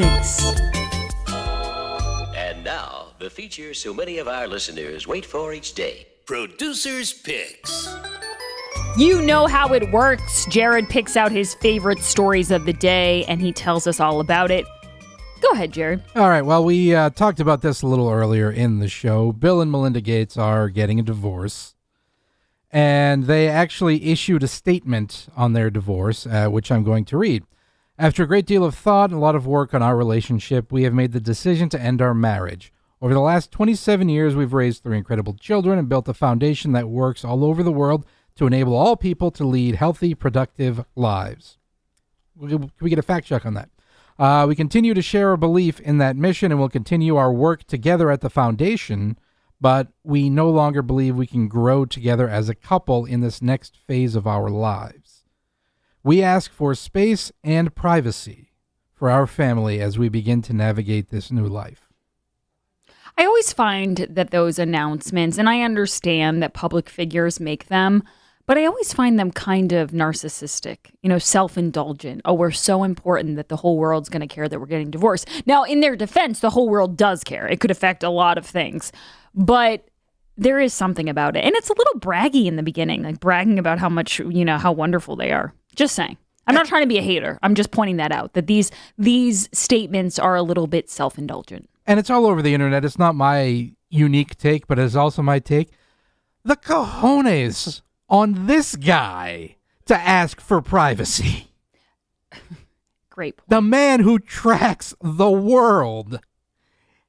Thanks. And now, the feature so many of our listeners wait for each day. Producer's Picks. You know how it works. Jared picks out his favorite stories of the day, and he tells us all about it. Go ahead, Jared. All right, well, we talked about this a little earlier in the show. Bill and Melinda Gates are getting a divorce, and they actually issued a statement on their divorce, which I'm going to read. After a great deal of thought and a lot of work on our relationship, we have made the decision to end our marriage. Over the last 27 years, we've raised 3 incredible children and built a foundation that works all over the world to enable all people to lead healthy, productive lives. Can we get a fact check on that? We continue to share a belief in that mission and will continue our work together at the foundation, but we no longer believe we can grow together as a couple in this next phase of our lives. We ask for space and privacy for our family as we begin to navigate this new life. I always find that those announcements, and I understand that public figures make them, but I always find them kind of narcissistic, self-indulgent. Oh, we're so important that the whole world's going to care that we're getting divorced. Now, in their defense, the whole world does care. It could affect a lot of things, but there is something about it. And it's a little braggy in the beginning, like bragging about how much, how wonderful they are. Just saying. I'm not trying to be a hater. I'm just pointing that out, that these statements are a little bit self-indulgent. And it's all over the internet. It's not my unique take, but it's also my take. The cojones on this guy to ask for privacy. Great point. The man who tracks the world.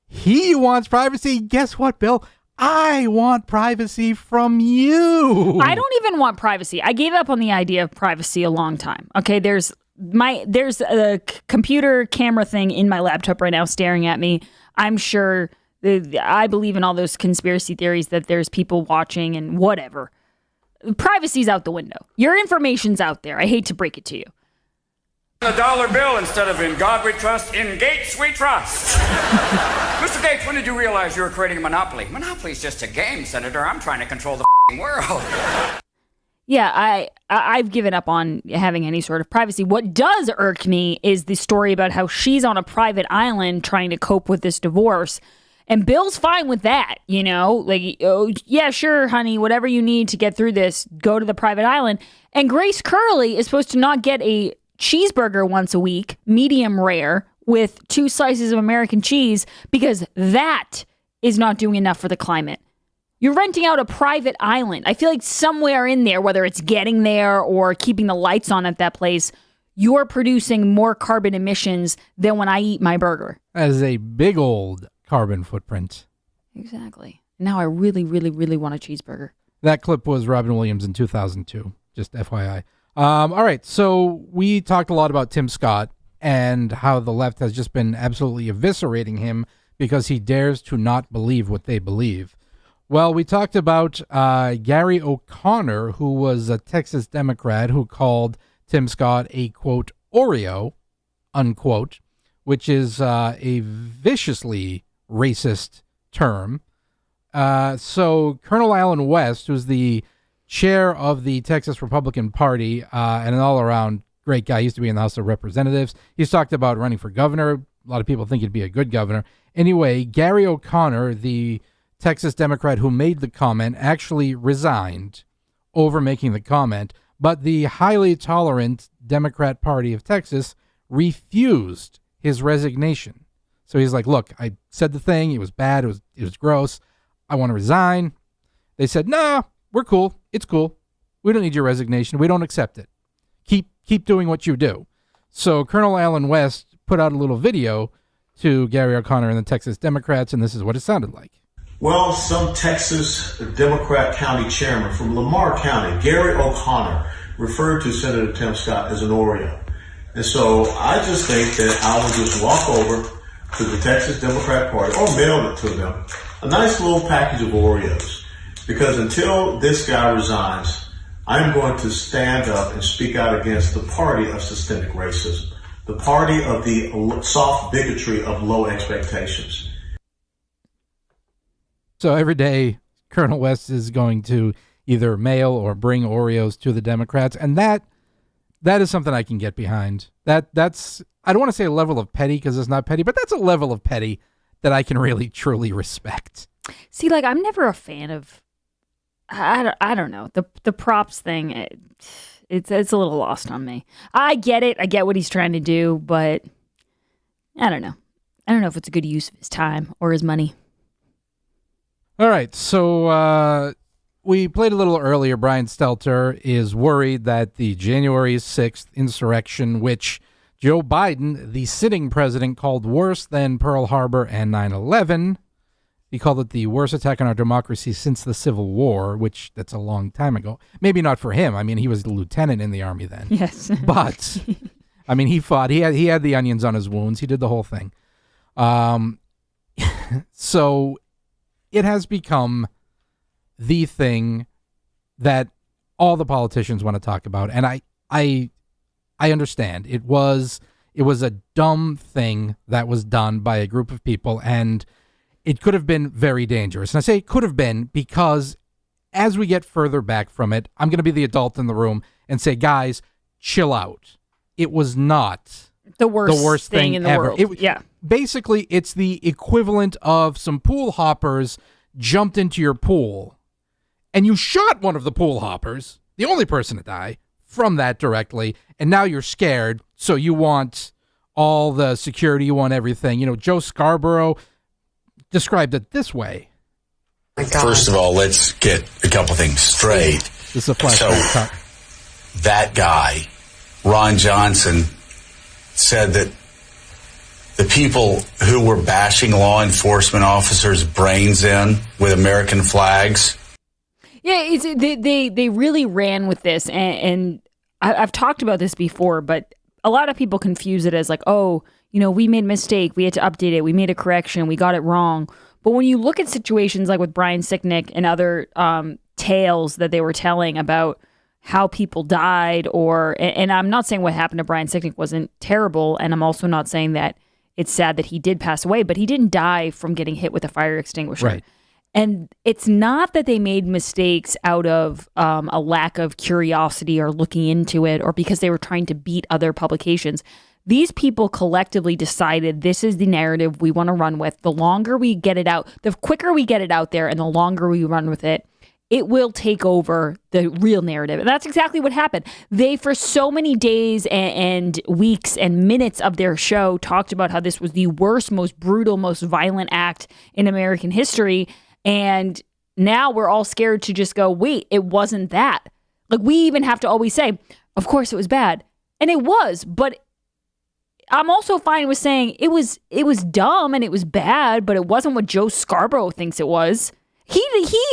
He wants privacy. Guess what, Bill? I want privacy from you. I don't even want privacy. I gave up on the idea of privacy a long time. Okay, there's a computer camera thing in my laptop right now staring at me. I'm sure I believe in all those conspiracy theories that there's people watching and whatever. Privacy's out the window. Your information's out there. I hate to break it to you. The dollar bill instead of in God we trust, in Gates we trust. Mr. Gates, when did you realize you were creating a monopoly? Monopoly's just a game, Senator. I'm trying to control the world. Yeah, I've given up on having any sort of privacy. What does irk me is the story about how she's on a private island trying to cope with this divorce. And Bill's fine with that, like, oh, yeah, sure, honey, whatever you need to get through this, go to the private island. And Grace Curley is supposed to not get a cheeseburger once a week, medium rare, with 2 slices of American cheese, because that is not doing enough for the climate. You're renting out a private island. I feel like somewhere in there, whether it's getting there or keeping the lights on at that place, you're producing more carbon emissions than when I eat my burger. That is a big old carbon footprint. Exactly. Now I really, really, really want a cheeseburger. That clip was Robin Williams in 2002, just FYI. All right, so we talked a lot about Tim Scott and how the left has just been absolutely eviscerating him because he dares to not believe what they believe. Well, we talked about Gary O'Connor, who was a Texas Democrat who called Tim Scott a, quote, Oreo, unquote, which is a viciously racist term. So Colonel Allen West, who's the chair of the Texas Republican Party and an all-around great guy, used to be in the House of Representatives. He's talked about running for governor. A lot of people think he'd be a good governor. Anyway, Gary O'Connor, the Texas Democrat who made the comment, actually resigned over making the comment, but the highly tolerant Democrat Party of Texas refused his resignation. So he's like, look, I said the thing. It was bad. It was gross. I want to resign. They said, nah, we're cool. It's cool. We don't need your resignation. We don't accept it. Keep doing what you do. So Colonel Allen West put out a little video to Gary O'Connor and the Texas Democrats, and this is what it sounded like. Well, some Texas Democrat county chairman from Lamar County, Gary O'Connor, referred to Senator Tim Scott as an Oreo. And so I just think that I will just walk over to the Texas Democrat Party or mail it to them, a nice little package of Oreos. Because until this guy resigns, I'm going to stand up and speak out against the party of systemic racism, the party of the soft bigotry of low expectations. So every day, Colonel West is going to either mail or bring Oreos to the Democrats, and that is something I can get behind. That's I don't want to say a level of petty because it's not petty, but that's a level of petty that I can really, truly respect. See, like, I'm never a fan of, I don't know, the props thing. It's a little lost on me. I get it. I get what he's trying to do, but I don't know. I don't know if it's a good use of his time or his money. All right, so we played a little earlier. Brian Stelter is worried that the January 6th insurrection, which Joe Biden, the sitting president, called worse than Pearl Harbor and 9/11. He called it the worst attack on our democracy since the Civil War, which that's a long time ago. Maybe not for him. I mean, he was a lieutenant in the Army then. Yes. But, I mean, he fought. He had the onions on his wounds. He did the whole thing. So it has become the thing that all the politicians want to talk about. And I understand. It was a dumb thing that was done by a group of people, and it could have been very dangerous. And I say it could have been because as we get further back from it, I'm going to be the adult in the room and say, guys, chill out. It was not the worst thing in the ever. world. Yeah. Basically, it's the equivalent of some pool hoppers jumped into your pool and you shot one of the pool hoppers, the only person to die, from that directly, and now you're scared, so you want all the security, you want everything. You know, Joe Scarborough described it this way. First of all, let's get a couple things straight. This is a flashback. So, that guy, Ron Johnson, said that the people who were bashing law enforcement officers' brains in with American flags. Yeah, they really ran with this, and I've talked about this before, but a lot of people confuse it as like, oh, you know, we made a mistake, we had to update it, we made a correction, we got it wrong. But when you look at situations like with Brian Sicknick and other tales that they were telling about how people died, and I'm not saying what happened to Brian Sicknick wasn't terrible, and I'm also not saying that it's sad that he did pass away, but he didn't die from getting hit with a fire extinguisher. Right. And it's not that they made mistakes out of a lack of curiosity or looking into it or because they were trying to beat other publications. These people collectively decided this is the narrative we want to run with. The longer we get it out, the quicker we get it out there and the longer we run with it, it will take over the real narrative. And that's exactly what happened. They, for so many days and weeks and minutes of their show, talked about how this was the worst, most brutal, most violent act in American history. And now we're all scared to just go, wait, it wasn't that. Like, we even have to always say, of course it was bad. And it was, but I'm also fine with saying it was dumb and it was bad, but it wasn't what Joe Scarborough thinks it was. He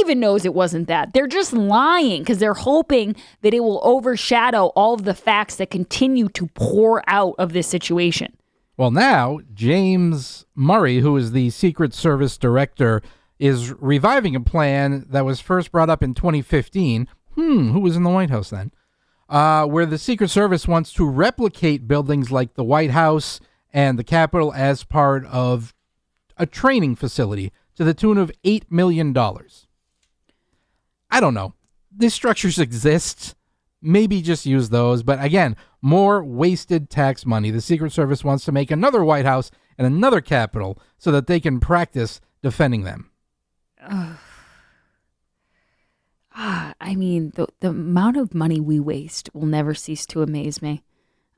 even knows it wasn't that. They're just lying because they're hoping that it will overshadow all of the facts that continue to pour out of this situation. Well, now James Murray, who is the Secret Service director, is reviving a plan that was first brought up in 2015. Who was in the White House then? Where the Secret Service wants to replicate buildings like the White House and the Capitol as part of a training facility to the tune of $8 million. I don't know. These structures exist. Maybe just use those. But again, more wasted tax money. The Secret Service wants to make another White House and another Capitol so that they can practice defending them. I mean, the amount of money we waste will never cease to amaze me.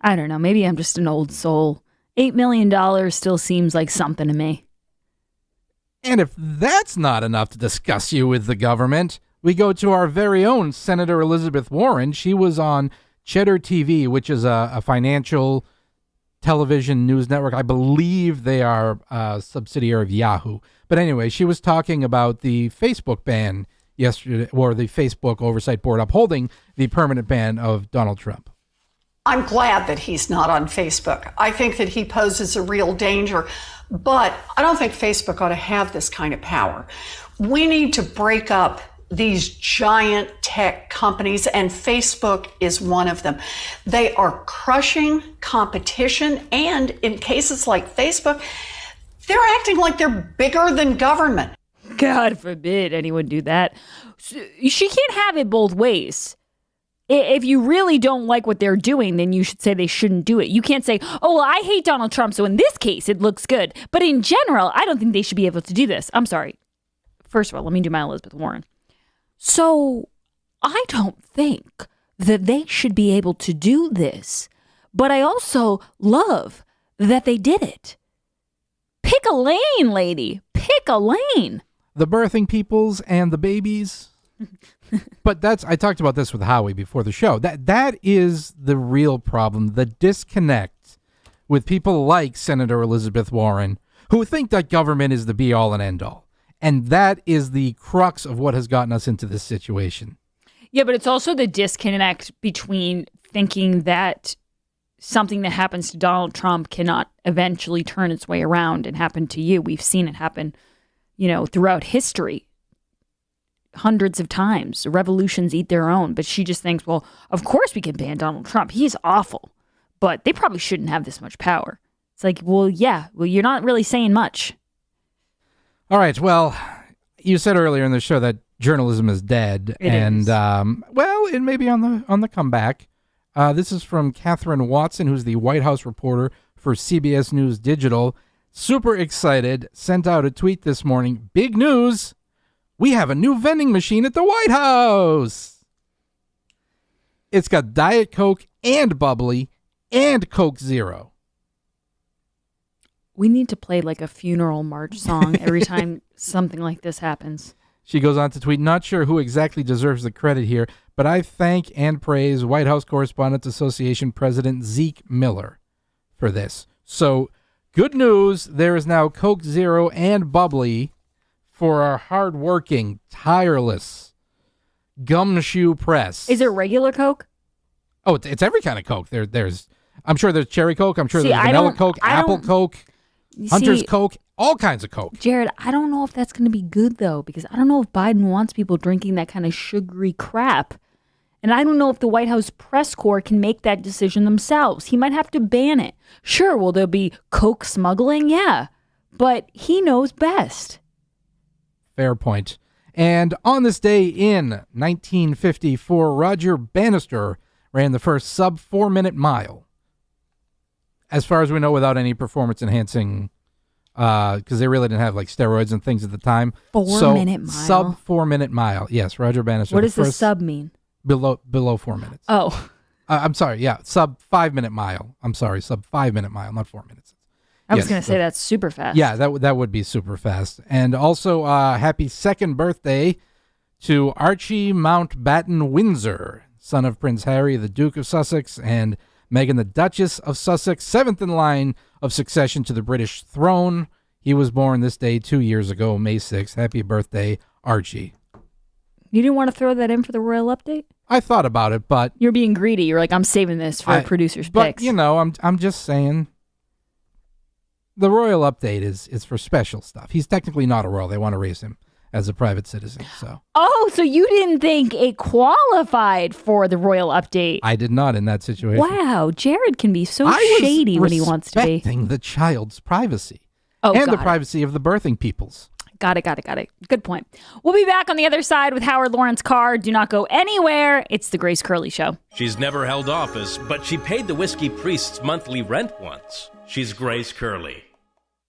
I don't know. Maybe I'm just an old soul. $8 million still seems like something to me. And if that's not enough to discuss you with the government, we go to our very own Senator Elizabeth Warren. She was on Cheddar TV, which is a financial television news network. I believe they are a subsidiary of Yahoo. But anyway, she was talking about the Facebook ban yesterday, or the Facebook Oversight Board upholding the permanent ban of Donald Trump. I'm glad that he's not on Facebook. I think that he poses a real danger, but I don't think Facebook ought to have this kind of power. We need to break up these giant tech companies, and Facebook is one of them. They are crushing competition, and in cases like Facebook, they're acting like they're bigger than government. God forbid anyone do that. She can't have it both ways. If you really don't like what they're doing, then you should say they shouldn't do it. You can't say, oh, well, I hate Donald Trump, so in this case, it looks good. But in general, I don't think they should be able to do this. I'm sorry. First of all, let me do my Elizabeth Warren. So I don't think that they should be able to do this. But I also love that they did it. Pick a lane, lady. Pick a lane. The birthing peoples and the babies. But I talked about this with Howie before the show. That is the real problem, the disconnect with people like Senator Elizabeth Warren, who think that government is the be-all and end-all. And that is the crux of what has gotten us into this situation. Yeah, but it's also the disconnect between thinking that something that happens to Donald Trump cannot eventually turn its way around and happen to you. We've seen it happen, throughout history. Hundreds of times. Revolutions eat their own. But she just thinks, well, of course we can ban Donald Trump. He's awful. But they probably shouldn't have this much power. It's like, well, you're not really saying much. All right. Well, you said earlier in the show that journalism is dead. It is. It may be on the comeback. This is from Catherine Watson, who's the White House reporter for CBS News Digital. Super excited. Sent out a tweet this morning. Big news. We have a new vending machine at the White House. It's got Diet Coke and bubbly and Coke Zero. We need to play like a funeral march song every time something like this happens. She goes on to tweet, not sure who exactly deserves the credit here, but I thank and praise White House Correspondents Association President Zeke Miller for this. So, good news, there is now Coke Zero and bubbly for our hardworking, tireless gumshoe press. Is it regular Coke? Oh, it's every kind of Coke. I'm sure there's cherry Coke. I'm sure there's vanilla Coke, apple Coke, Hunter's Coke, all kinds of Coke. Jared, I don't know if that's going to be good, though, because I don't know if Biden wants people drinking that kind of sugary crap. And I don't know if the White House press corps can make that decision themselves. He might have to ban it. Sure, will there be Coke smuggling? Yeah. But he knows best. Fair point. And on this day in 1954, Roger Bannister ran the first sub 4-minute mile. As far as we know, without any performance enhancing, because they really didn't have like steroids and things at the time. 4-minute mile. Sub 4-minute mile. Yes, Roger Bannister. What does the sub mean? Below 4 minutes. Oh. I'm sorry. Yeah, sub 5-minute mile. I'm sorry, sub 5-minute mile, not 4 minutes. I was going to say that's super fast. Yeah, that would be super fast. And also, happy second birthday to Archie Mountbatten Windsor, son of Prince Harry, the Duke of Sussex, and Meghan, the Duchess of Sussex, seventh in line of succession to the British throne. He was born this day 2 years ago, May 6th. Happy birthday, Archie. You didn't want to throw that in for the royal update? I thought about it, but... You're being greedy. You're like, I'm saving this for producer's picks. But, I'm just saying... The royal update is for special stuff. He's technically not a royal. They want to raise him as a private citizen. So you didn't think it qualified for the royal update? I did not in that situation. Wow, Jared can be so shady when he wants to be. Respecting the child's privacy the privacy of the birthing peoples. Got it. Good point. We'll be back on the other side with Howard Lawrence Carr. Do not go anywhere. It's the Grace Curley Show. She's never held office, but she paid the whiskey priest's monthly rent once. She's Grace Curley.